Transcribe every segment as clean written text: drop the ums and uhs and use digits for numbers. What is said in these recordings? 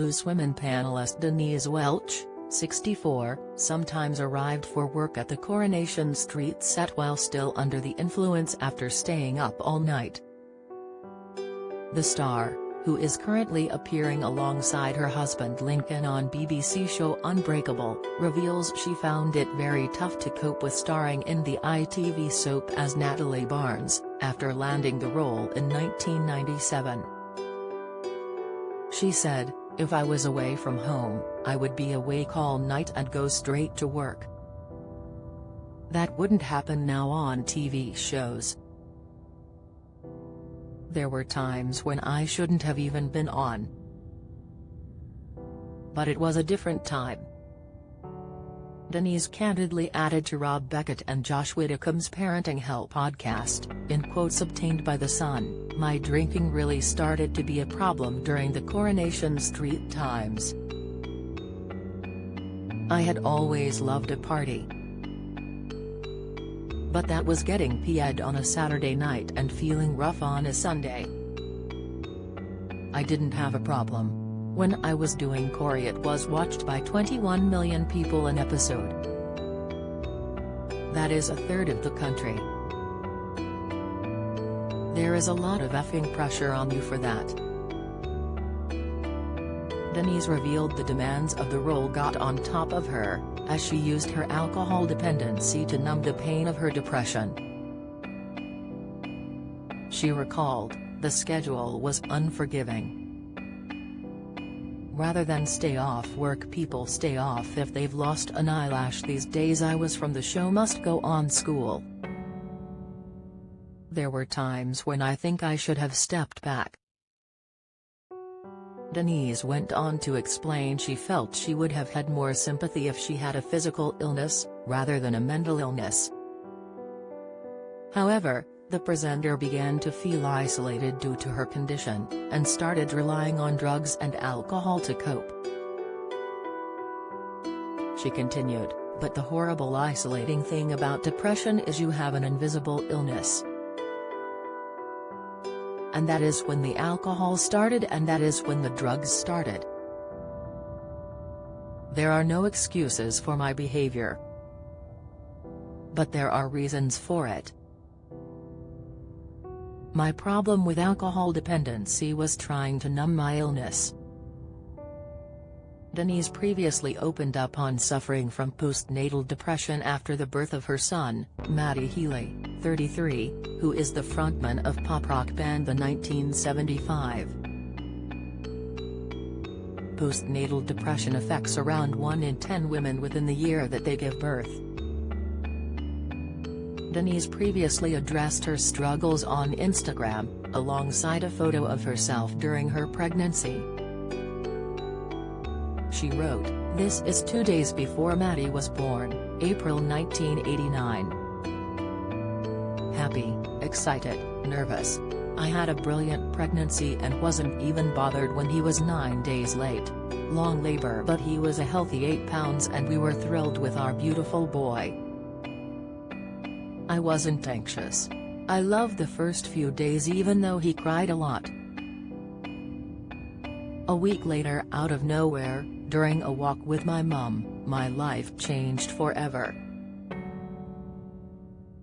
Blue Women panelist Denise Welch, 64, sometimes arrived for work at the Coronation Street set while still under the influence after staying up all night. The star, who is currently appearing alongside her husband Lincoln on BBC show Unbreakable, reveals she found it very tough to cope with starring in the ITV soap as Natalie Barnes, after landing the role in 1997. She said, "If I was away from home, I would be awake all night and go straight to work. That wouldn't happen now on TV shows. There were times when I shouldn't have even been on. But it was a different time." Denise candidly added to Rob Beckett and Josh Widdicombe's Parenting Hell podcast, in quotes obtained by The Sun, "My drinking really started to be a problem during the Coronation Street times. I had always loved a party. But that was getting PI'd on a Saturday night and feeling rough on a Sunday. I didn't have a problem. When I was doing Corrie, it was watched by 21 million people an episode. That is a third of the country. There is a lot of effing pressure on you for that." Denise revealed the demands of the role got on top of her, as she used her alcohol dependency to numb the pain of her depression. She recalled, "The schedule was unforgiving. Rather than stay off work, people stay off if they've lost an eyelash. These days I was from the show must go on school. There were times when I think I should have stepped back." Denise went on to explain she felt she would have had more sympathy if she had a physical illness, rather than a mental illness. However, the presenter began to feel isolated due to her condition, and started relying on drugs and alcohol to cope. She continued, "But the horrible isolating thing about depression is you have an invisible illness. And that is when the alcohol started, and that is when the drugs started. There are no excuses for my behavior. But there are reasons for it. My problem with alcohol dependency was trying to numb my illness." Denise previously opened up on suffering from postnatal depression after the birth of her son, Matty Healy, 33, who is the frontman of pop rock band The 1975. Postnatal depression affects around 1 in 10 women within the year that they give birth. Denise previously addressed her struggles on Instagram, alongside a photo of herself during her pregnancy. She wrote, "This is 2 days before Matty was born, April 1989. Happy, excited, nervous. I had a brilliant pregnancy and wasn't even bothered when he was 9 days late. Long labor, but he was a healthy 8 pounds and we were thrilled with our beautiful boy. I wasn't anxious. I loved the first few days even though he cried a lot. A week later, out of nowhere, during a walk with my mum, my life changed forever.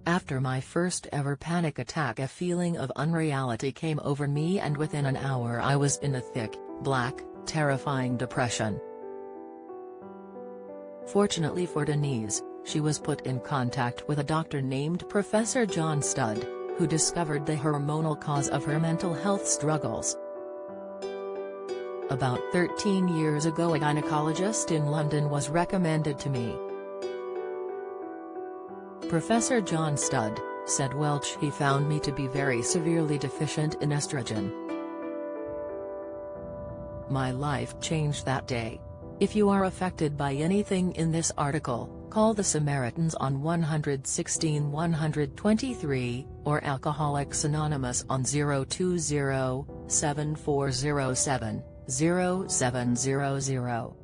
After my first ever panic attack, a feeling of unreality came over me and within an hour I was in a thick, black, terrifying depression." Fortunately for Denise, she was put in contact with a doctor named Professor John Studd, who discovered the hormonal cause of her mental health struggles. "About 13 years ago, a gynecologist in London was recommended to me. Professor John Studd," said Welch, "he found me to be very severely deficient in estrogen. My life changed that day. If you are affected by anything in this article, call the Samaritans on 116 123, or Alcoholics Anonymous on 020 7407 0700.